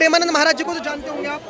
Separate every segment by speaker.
Speaker 1: प्रेमानंद महाराज जी को तो जानते होंगे आप,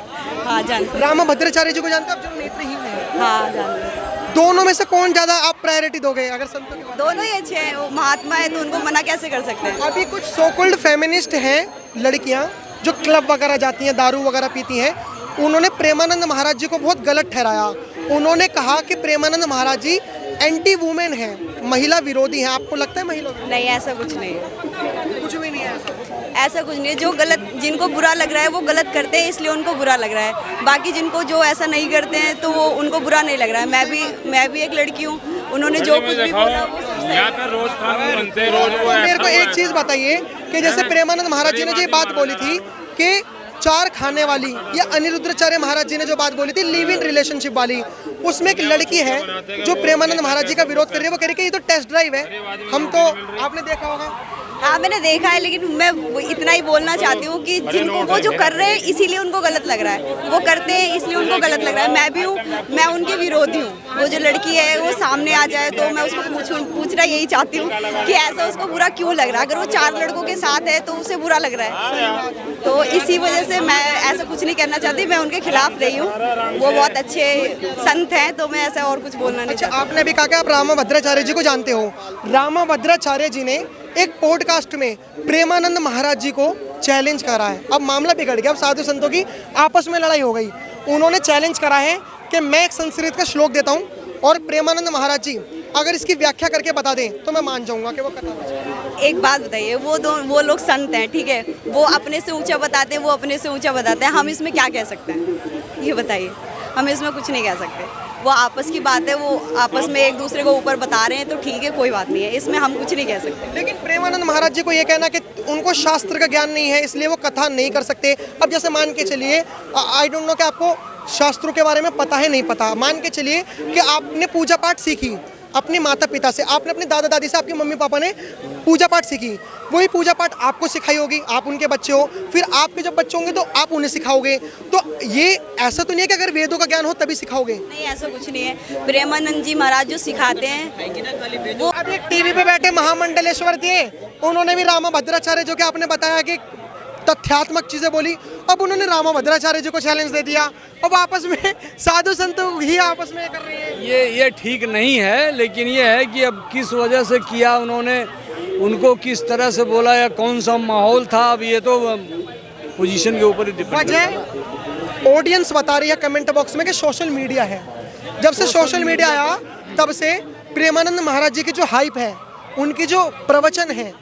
Speaker 2: हाँ जानते।
Speaker 1: रामभद्राचार्य जी को जानते हैं आप, जो नेत्रहीन है।
Speaker 2: हाँ जानते।
Speaker 1: दोनों में से कौन ज्यादा आप प्रायोरिटी दोगे अगर संतों की बात?
Speaker 2: दोनों ही अच्छे हैं, वो महात्मा है तो उनको मना कैसे कर सकते हैं।
Speaker 1: अभी कुछ सो कॉल्ड फेमिनिस्ट हैं लड़कियां जो क्लब वगैरह जाती हैं, दारू वगैरह पीती हैं, उन्होंने प्रेमानंद महाराज जी को बहुत गलत ठहराया। उन्होंने कहा कि प्रेमानंद महाराज जी एंटी वुमेन हैं, महिला विरोधी हैं। आपको लगता है महिला विरोधी?
Speaker 2: नहीं, ऐसा कुछ नहीं है।
Speaker 1: कुछ भी नहीं है ऐसा।
Speaker 2: ऐसा कुछ नहीं है। जो गलत, जिनको बुरा लग रहा है वो गलत करते हैं इसलिए उनको बुरा लग रहा है। बाकी जिनको जो ऐसा नहीं करते हैं तो वो उनको बुरा नहीं लग रहा है। मैं भी एक लड़की हूँ, उन्होंने जो कुछ भी बोला वो सब सही है।
Speaker 3: रोज खाने बनते हैं, रोज वो
Speaker 1: मेरे को एक चीज बताइए कि जैसे प्रेमानंद महाराज जी ने जो ये बात बोली थी कि चार खाने वाली, या अनिरुद्धाचार्य महाराज जी ने जो बात बोली थी लिव इन रिलेशनशिप वाली, उसमें एक लड़की है जो प्रेमानंद महाराज जी का विरोध कर रही है। वो कह रही है कि ये तो टेस्ट ड्राइव है, हम तो, आपने देखा होगा।
Speaker 2: हाँ मैंने देखा है, लेकिन मैं इतना ही बोलना चाहती हूँ कि जिनको वो जो कर रहे हैं इसीलिए उनको गलत लग रहा है, वो करते हैं इसलिए उनको गलत लग रहा है। मैं भी हूँ, मैं उनके विरोधी हूँ। वो जो लड़की है वो सामने आ जाए तो मैं उसको पूछना यही चाहती हूँ कि ऐसा उसको बुरा क्यों लग रहा है। अगर वो चार लड़कों के साथ है तो उसे बुरा लग रहा है, तो इसी वजह से मैं ऐसा कुछ नहीं कहना चाहती। मैं उनके खिलाफ रही हूँ, वो बहुत अच्छे संत हैं, तो मैं ऐसा और कुछ बोलना नहीं चाहती।
Speaker 1: आपने भी कहा कि आप रामभद्राचार्य जी को जानते हो। रामभद्राचार्य जी ने एक पॉडकास्ट में प्रेमानंद महाराज जी को चैलेंज करा है। अब मामला बिगड़ गया, अब साधु संतों की आपस में लड़ाई हो गई। उन्होंने चैलेंज करा है कि मैं एक संस्कृत का श्लोक देता हूँ और प्रेमानंद महाराज जी अगर इसकी व्याख्या करके बता दें तो मैं मान जाऊंगा कि वो कथा।
Speaker 2: एक बात बताइए, वो लोग संत हैं, ठीक है, वो अपने से ऊंचा बताते हैं, वो अपने से ऊंचा बताते हैं, हम इसमें क्या कह सकते हैं? ये बताइए, हम इसमें कुछ नहीं कह सकते। वो आपस की बात है, वो आपस में एक दूसरे को ऊपर बता रहे हैं तो ठीक है, कोई बात नहीं है, इसमें हम कुछ नहीं कह सकते।
Speaker 1: लेकिन प्रेमानंद महाराज जी को ये कहना कि उनको शास्त्र का ज्ञान नहीं है इसलिए वो कथा नहीं कर सकते। अब जैसे मान के चलिए, आई डोंट नो कि आपको शास्त्रों के बारे में पता है नहीं पता, मान के चलिए कि आपने पूजा पाठ सीखी अपने माता पिता से, आपने अपने दादा दादी से, आपके मम्मी पापा ने पूजा पाठ सीखी, वही पूजा पाठ आपको सिखाई होगी, आप उनके बच्चे हो, फिर आपके जब बच्चे होंगे तो आप उन्हें सिखाओगे। तो ये ऐसा तो नहीं है कि अगर वेदों का ज्ञान हो तभी सिखाओगे?
Speaker 2: नहीं, ऐसा कुछ नहीं है। प्रेमानंद जी महाराज जो सिखाते हैं वो
Speaker 1: अब एक टीवी पे बैठे महामंडलेश्वर थे, उन्होंने भी रामभद्राचार्य जो कि आपने बताया कि तथ्यात्मक चीजें बोली, अब उन्होंने रामभद्राचार्य जी को चैलेंज दे दिया। अब आपस में साधु संत ही आपस में कर रहे हैं।
Speaker 4: ये ठीक नहीं है, लेकिन ये है कि अब किस वजह से किया उन्होंने, उनको किस तरह से बोला या कौन सा माहौल था, अब ये तो पोजीशन के ऊपर ही डिपेंड।
Speaker 1: वजह ऑडियंस बता रही है कमेंट बॉक्स में कि सोशल मीडिया है। जब से सोशल मीडिया आया तब से प्रेमानंद महाराज जी की जो हाइप है, उनकी जो प्रवचन है,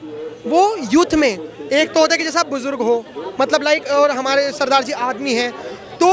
Speaker 1: वो यूथ में एक तो होता है कि जैसे आप बुजुर्ग हो, मतलब लाइक, और हमारे सरदार जी आदमी हैं, तो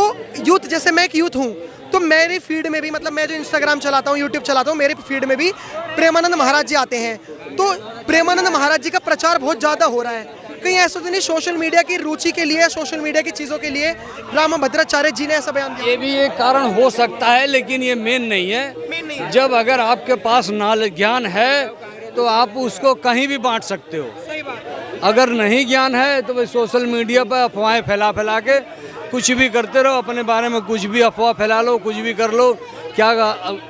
Speaker 1: यूथ, जैसे मैं एक यूथ हूँ तो मेरी फीड में भी, मतलब मैं जो इंस्टाग्राम चलाता हूँ, यूट्यूब चलाता हूँ, मेरी फीड में भी प्रेमानंद महाराज जी आते हैं। तो प्रेमानंद महाराज जी का प्रचार बहुत ज़्यादा हो रहा है। कहीं ऐसा तो नहीं सोशल मीडिया की रुचि के लिए, सोशल मीडिया की चीज़ों के लिए रामभद्राचार्य जी ने ऐसा बयान दिया?
Speaker 4: ये भी एक कारण हो सकता है, लेकिन ये मेन नहीं है। जब अगर आपके पास नॉलेज ज्ञान है तो आप उसको कहीं भी बांट सकते हो।
Speaker 1: सही बात।
Speaker 4: अगर नहीं ज्ञान है तो भाई सोशल मीडिया पर अफवाहें फैला के कुछ भी करते रहो, अपने बारे में कुछ भी अफवाह फैला लो, कुछ भी कर लो, क्या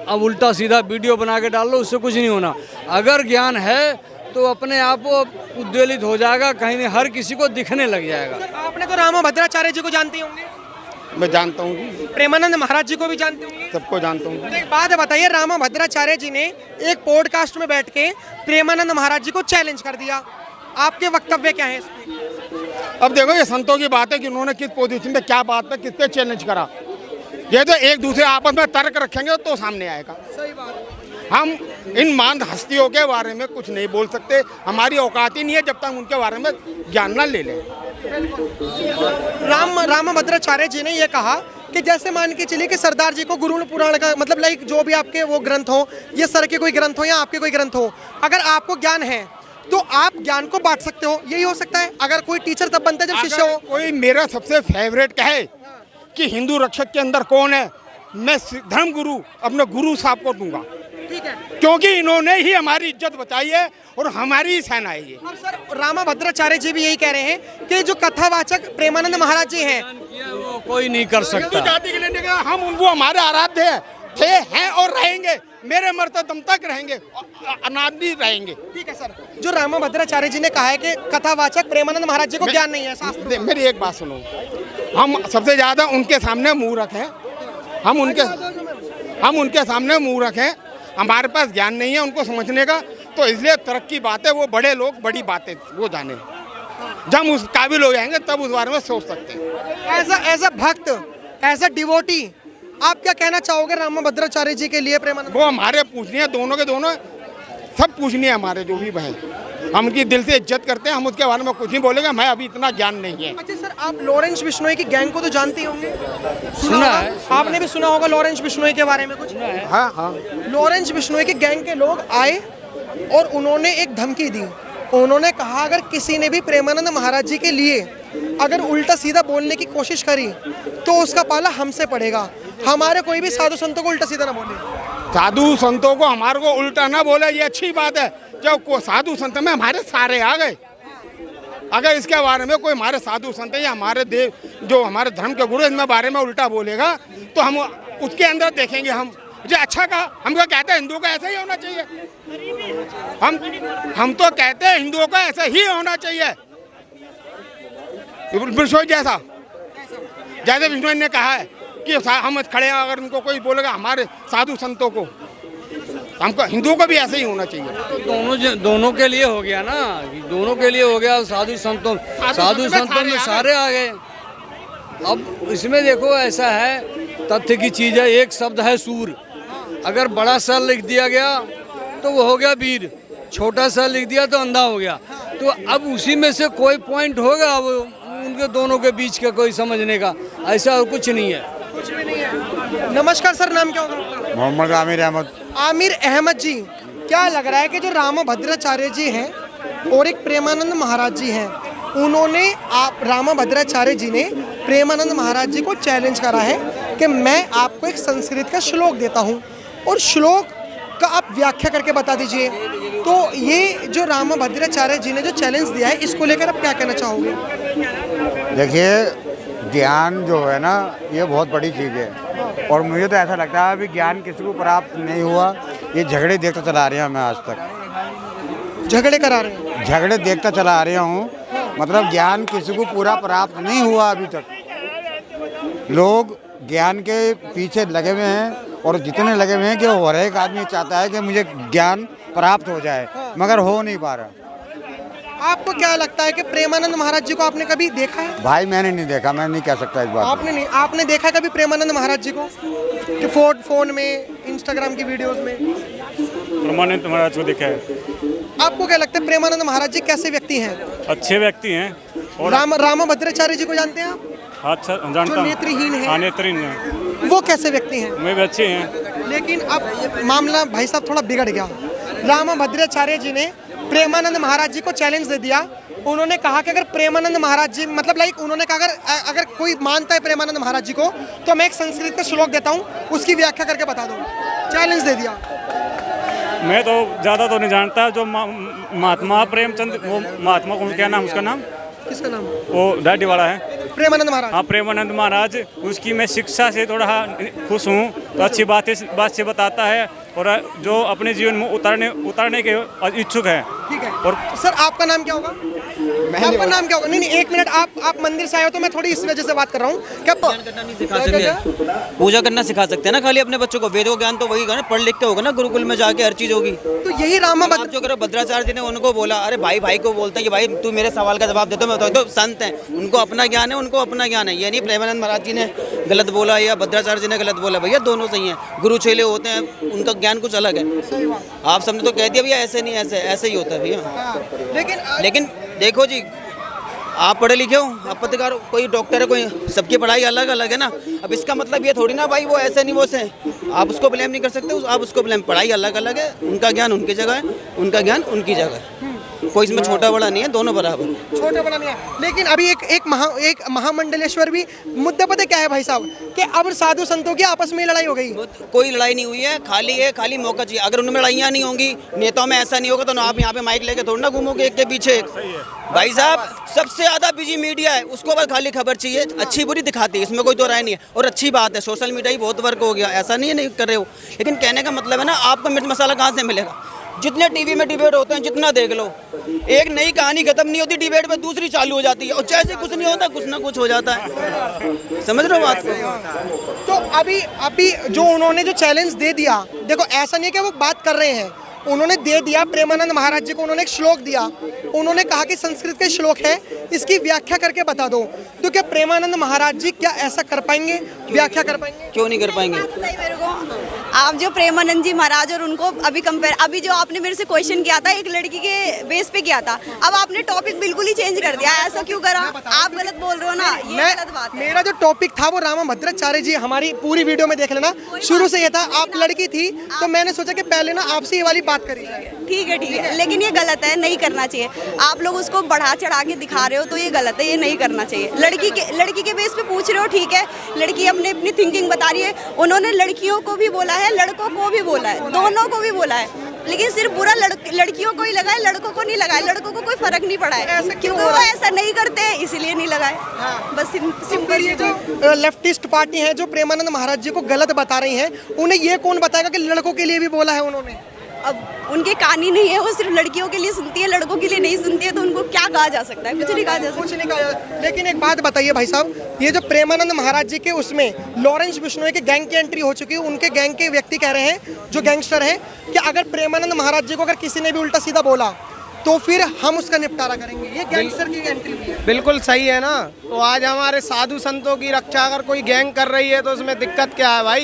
Speaker 4: अब उल्टा सीधा वीडियो बना के डाल लो, उससे कुछ नहीं होना। अगर ज्ञान है तो अपने आप वो उद्वेलित हो जाएगा, कहीं नहीं, हर किसी को दिखने लग जाएगा।
Speaker 1: आपने तो रामभद्राचार्य जी को जानते होंगे?
Speaker 5: मैं जानता हूँ जी,
Speaker 1: प्रेमानंद महाराज जी को भी जानते होंगे?
Speaker 5: सबको जानता हूँ।
Speaker 1: तो एक बात बताइए, रामभद्राचार्य जी ने एक पॉडकास्ट में बैठ के प्रेमानंद महाराज जी को चैलेंज कर दिया, आपके वक्तव्य क्या है इस पे?
Speaker 5: अब देखो, ये संतों की बात है कि उन्होंने किस पोजीशन पे, क्या बात पे, किस पे चैलेंज करा। ये तो एक दूसरे आपस में तर्क रखेंगे तो सामने आएगा।
Speaker 1: सही बात।
Speaker 5: हम इन मान हस्तियों के बारे में कुछ नहीं बोल सकते, हमारी औकात ही नहीं है जब तक उनके बारे में ज्ञान न ले लें।
Speaker 1: रामभद्राचार्य जी ने ये कहा कि जैसे मान के चलिए कि सरदार जी को गुरु पुराण का, मतलब लाइक जो भी आपके वो ग्रंथ हो, ये सर के कोई ग्रंथ हो या आपके कोई ग्रंथ हो, अगर आपको ज्ञान है तो आप ज्ञान को बांट सकते हो। यही हो सकता है। अगर कोई टीचर तब बनता है जब शिष्य हो।
Speaker 5: कोई मेरा सबसे फेवरेट कहे कि हिंदू रक्षक के अंदर कौन है, मैं धर्म गुरु अपने गुरु साहब को दूंगा।
Speaker 1: ठीक है,
Speaker 5: क्योंकि इन्होंने ही हमारी इज्जत बचाई है और हमारी ही सेना है ये।
Speaker 1: अब सर रामभद्राचार्य जी भी यही कह रहे हैं कि जो कथावाचक प्रेमानंद महाराज जी हैं,
Speaker 4: वो कोई नहीं कर सकता।
Speaker 5: जाति के लिए हम उनको हमारे आराध्य थे, हैं और रहेंगे, मेरे मरते दम तक रहेंगे, अनादि रहेंगे।
Speaker 1: ठीक है सर, जो रामभद्राचार्य जी ने कहा है कि कथावाचक प्रेमानंद महाराज जी को ज्ञान नहीं है शास्त्र।
Speaker 5: मेरी एक बात सुनो, हम सबसे ज़्यादा उनके सामने मुंह रखें, हम उनके सामने मुंह रखें। हमारे पास ज्ञान नहीं है उनको समझने का, तो इसलिए तरक्की बातें वो बड़े लोग बड़ी बातें वो जाने। जब हम उस काबिल हो जाएंगे तब उस बारे में सोच सकते हैं।
Speaker 1: एज अ भक्त, एज अ डिवोटी, आप क्या कहना चाहोगे रामभद्राचार्य जी के लिए? प्रेमानंद
Speaker 5: वो हमारे पूछनी है, दोनों के दोनों सब पूछनी है हमारे, जो भी हैं हम उनकी दिल से इज्जत करते हैं। हम उसके बारे में कुछ नहीं बोलेंगे, मैं अभी इतना ज्ञान नहीं है।
Speaker 1: अच्छा सर, आप लॉरेंस बिश्नोई की गैंग को तो जानते ही होंगे,
Speaker 4: सुना है।
Speaker 1: आपने भी सुना होगा लॉरेंस बिश्नोई के बारे में कुछ?
Speaker 5: हाँ हाँ,
Speaker 1: लॉरेंस बिश्नोई के गैंग के लोग आए और उन्होंने एक धमकी दी। उन्होंने कहा अगर किसी ने भी प्रेमानंद महाराज जी के लिए अगर उल्टा सीधा बोलने की कोशिश करी तो उसका पाला हमसे पड़ेगा। हमारे कोई भी साधु संतों को उल्टा सीधा ना बोले।
Speaker 5: साधु संतों को हमारे को उल्टा ना बोले, ये अच्छी बात है। जब को साधु संत में हमारे सारे आ गए, अगर इसके बारे में कोई हमारे साधु संत या हमारे देव जो हमारे धर्म के गुरु इनमें बारे में उल्टा बोलेगा तो हम उसके अंदर देखेंगे। हम जो अच्छा कहा, हम क्या कहते हैं हिंदुओं का ऐसा ही होना चाहिए। हम तो कहते हैं हिंदुओं का ऐसा ही होना चाहिए। बिश्नोई जैसा, जैसे बिश्नोई ने कहा है कि हम खड़े हैं, अगर उनको कोई बोलेगा हमारे साधु संतों को, हमको हिंदुओं को भी ऐसे ही होना चाहिए।
Speaker 4: तो दोनों के लिए हो गया ना, दोनों के लिए हो गया। साधु संतों में सारे आ गए। अब इसमें देखो ऐसा है, तथ्य की चीज़ है, एक शब्द है सूर। अगर बड़ा सा लिख दिया गया तो वो हो गया वीर, छोटा सा लिख दिया तो अंधा हो गया। तो अब उसी में से कोई पॉइंट होगा वो उनके दोनों के बीच का कोई समझने का, ऐसा और कुछ नहीं है।
Speaker 1: कुछ भी नहीं है। नमस्कार सर, नाम क्या होगा आपका?
Speaker 6: मोहम्मद आमिर अहमद।
Speaker 1: आमिर अहमद जी, क्या लग रहा है कि जो रामभद्राचार्य जी हैं और एक प्रेमानंद महाराज जी हैं, उन्होंने आप रामभद्राचार्य जी ने प्रेमानंद महाराज जी को चैलेंज करा है कि मैं आपको एक संस्कृत का श्लोक देता हूँ और श्लोक का आप व्याख्या करके बता दीजिए। तो ये जो रामभद्राचार्य जी ने जो चैलेंज दिया है, इसको लेकर आप क्या कहना चाहोगे?
Speaker 6: देखिए, ज्ञान जो है ना ये बहुत बड़ी चीज़ है, और मुझे तो ऐसा लगता है अभी ज्ञान किसी को प्राप्त नहीं हुआ। ये झगड़े देखता चला रहे हैं, मैं आज तक
Speaker 1: झगड़े करा रहे हैं,
Speaker 6: झगड़े देखता चला रहा हूँ। मतलब ज्ञान किसी को पूरा प्राप्त नहीं हुआ अभी तक। लोग ज्ञान के पीछे लगे हुए हैं, और जितने लगे हुए हैं कि हर एक आदमी चाहता है कि मुझे ज्ञान प्राप्त हो जाए, मगर हो नहीं पा रहा।
Speaker 1: आपको क्या लगता है कि प्रेमानंद महाराज जी को आपने कभी देखा है?
Speaker 6: भाई मैंने नहीं देखा, मैं नहीं कह सकता इस बात।
Speaker 1: आपने नहीं, आपने देखा कभी प्रेमानंद महाराज जी को कि फोन में, इंस्टाग्राम की वीडियोस में?
Speaker 3: प्रेमानंद महाराज को देखा है।
Speaker 1: आपको क्या लगता है प्रेमानंद महाराज जी कैसे व्यक्ति हैं?
Speaker 3: अच्छे व्यक्ति हैं। और
Speaker 1: रामभद्राचार्य जी को जानते हैं आप?
Speaker 3: अच्छा जानता
Speaker 1: जो
Speaker 3: हूँ।
Speaker 1: नेत्रहीन है।
Speaker 3: हाँ, नेत्रहीन है।
Speaker 1: वो कैसे व्यक्ति हैं?
Speaker 3: वे भी अच्छे हैं।
Speaker 1: लेकिन अब मामला भाई साहब थोड़ा बिगड़ गया। रामभद्राचार्य जी ने प्रेमानंद महाराज जी को चैलेंज दे दिया। उन्होंने कहा कि अगर प्रेमानंद महाराज जी, मतलब लाइक उन्होंने कहा अगर कोई मानता है प्रेमानंद महाराज जी को तो मैं एक संस्कृत का श्लोक देता हूँ, उसकी व्याख्या करके बता दो। चैलेंज दे दिया।
Speaker 3: मैं तो ज़्यादा तो नहीं जानता। जो महात्मा प्रेमचंद, वो महात्मा को क्या नाम, उसका नाम,
Speaker 1: किसका नाम?
Speaker 3: वो दाढ़ी वाला है,
Speaker 1: प्रेमानंद महाराज।
Speaker 3: हाँ, प्रेमानंद महाराज। उसकी मैं शिक्षा से थोड़ा खुश हूँ, तो अच्छी बात से बताता है, और जो अपने जीवन में उतारने के इच्छुक है।
Speaker 1: ठीक है।
Speaker 3: और
Speaker 1: सर आपका नाम क्या होगा? आपका नाम क्या होगा? नहीं, एक मिनट, आप मंदिर से आए हो तो मैं थोड़ी इस वजह से बात कर रहा हूँ। क्या
Speaker 7: पूजा करना सिखा सकते हैं ना खाली अपने बच्चों को। वेद का ज्ञान तो वही होगा ना, पढ़ लिख के होगा ना, गुरुकुल में जाके हर चीज होगी।
Speaker 1: तो यही
Speaker 7: आप जो करो, भद्राचार्य जी ने उनको बोला, अरे भाई को बोलते हैं कि भाई तू मेरे सवाल का जवाब देता, मैं बताता हूँ। संत हैं, उनको अपना ज्ञान है, उनको अपना ज्ञान है। ये नहीं प्रेमानंद महाराज जी ने गलत बोला या भद्राचार्य जी ने गलत बोला, भैया दोनों सही हैं। गुरु चेले होते हैं, उनका ज्ञान कुछ अलग है। आप सबने तो कह दिया भैया ऐसे नहीं, ऐसे ही होता है भैया। लेकिन देखो जी, आप पढ़े लिखे हो, आप पत्रकार हो, कोई डॉक्टर है, कोई, सबकी पढ़ाई अलग अलग है ना। अब इसका मतलब ये थोड़ी ना भाई वो ऐसे नहीं, वो से आप उसको ब्लेम नहीं कर सकते। आप उसको ब्लेम, पढ़ाई अलग अलग है, उनका ज्ञान उनकी जगह है, उनका ज्ञान उनकी जगह है। कोई इसमें छोटा बड़ा नहीं है, दोनों बराबर है।
Speaker 1: छोटा बड़ा नहीं है। लेकिन अभी एक महामंडलेश्वर भी मुद्दा पता क्या है भाई साहब, कि अब साधु संतों की आपस में लड़ाई हो गई।
Speaker 7: कोई लड़ाई नहीं हुई है, खाली मौका चाहिए। अगर उनमें लड़ाइयाँ नहीं होंगी, नेताओं में ऐसा नहीं होगा, तो आप यहाँ पे माइक लेके थोड़ा ना घूमोगे एक के पीछे एक। भाई साहब सबसे ज्यादा बिजी मीडिया है, उसको बस खाली खबर चाहिए, अच्छी बुरी दिखाती है, इसमें कोई तो राय नहीं है। और अच्छी बात है, सोशल मीडिया ही बहुत वर्क हो गया, ऐसा नहीं है नहीं कर रहे हो। लेकिन कहने का मतलब है ना, आपको मिर्च मसाला कहाँ से मिलेगा? जितने टीवी में डिबेट होते हैं जितना देख लो, एक नई कहानी खत्म नहीं होती डिबेट में, दूसरी चालू हो जाती है और जैसे कुछ नहीं होता कुछ ना कुछ हो जाता है। समझ रहे हो बात को?
Speaker 1: तो अभी जो उन्होंने जो चैलेंज दे दिया, देखो ऐसा नहीं है कि वो बात कर रहे हैं, उन्होंने दे दिया। प्रेमानंद महाराज जी को उन्होंने एक श्लोक दिया, उन्होंने कहा कि संस्कृत के श्लोक है, इसकी व्याख्या करके बता दो। तो क्या प्रेमानंद महाराज जी क्या ऐसा कर पाएंगे, व्याख्या कर पाएंगे?
Speaker 7: क्यों नहीं कर पाएंगे?
Speaker 2: मेरे को आप जो प्रेमानंद जी महाराज और उनको अभी कंपेयर, अभी जो आपने मेरे से क्वेश्चन किया था एक लड़की के बेस पे किया था, अब आपने टॉपिक बिल्कुल ही चेंज कर दिया। ऐसा क्यों करा? आप गलत बोल रहे हो ना, ये गलत बात है।
Speaker 1: मेरा जो टॉपिक था वो रामाभद्राचार्य जी, हमारी पूरी वीडियो में देख लेना, शुरू से ये था। आप लड़की थी तो मैंने सोचा कि पहले ना आपसे ये वाली बात करी जाए।
Speaker 2: ठीक है, लेकिन ये गलत है, नहीं करना चाहिए। आप लोग उसको बढ़ा चढ़ा के दिखा रहे हो तो ये गलत है, ये नहीं करना चाहिए। लड़की के बेस पे पूछ रहे हो, ठीक है, लड़की अपनी थिंकिंग बता रही है। उन्होंने लड़कियों को भी बोला है, लड़कों को भी बोला है, दोनों को भी बोला है, लेकिन सिर्फ बुरा लड़कियों को ही लगाए, लड़कों को नहीं लगाए। लड़कों को कोई फर्क नहीं पड़ा है, क्योंकि वो ऐसा नहीं करते इसीलिए नहीं लगाए। बस सिंपल।
Speaker 1: ये जो लेफ्टिस्ट पार्टी है जो प्रेमानंद महाराज जी को गलत बता रही है, उन्हें ये कौन बताएगा कि लड़कों के लिए भी बोला है उन्होंने?
Speaker 2: अब उनके कहानी नहीं है, वो सिर्फ लड़कियों के लिए सुनती है, लड़कों के लिए नहीं सुनती है, तो उनको क्या कहा जा सकता है? कुछ नहीं कहा जा सकता।
Speaker 1: कुछ नहीं कहा। लेकिन एक बात बताइए भाई साहब, ये जो प्रेमानंद महाराज जी के उसमें लॉरेंस बिश्नोई के गैंग की एंट्री हो चुकी है, उनके गैंग के व्यक्ति कह रहे हैं, जो गैंगस्टर हैं, कि अगर प्रेमानंद महाराज जी को अगर किसी ने भी उल्टा सीधा बोला तो फिर हम उसका निपटारा करेंगे। ये गैंगस्टर की एंट्री हुई है।
Speaker 8: बिल्कुल सही है ना। तो आज हमारे साधु संतों की रक्षा अगर कोई गैंग कर रही है तो उसमें दिक्कत क्या है भाई?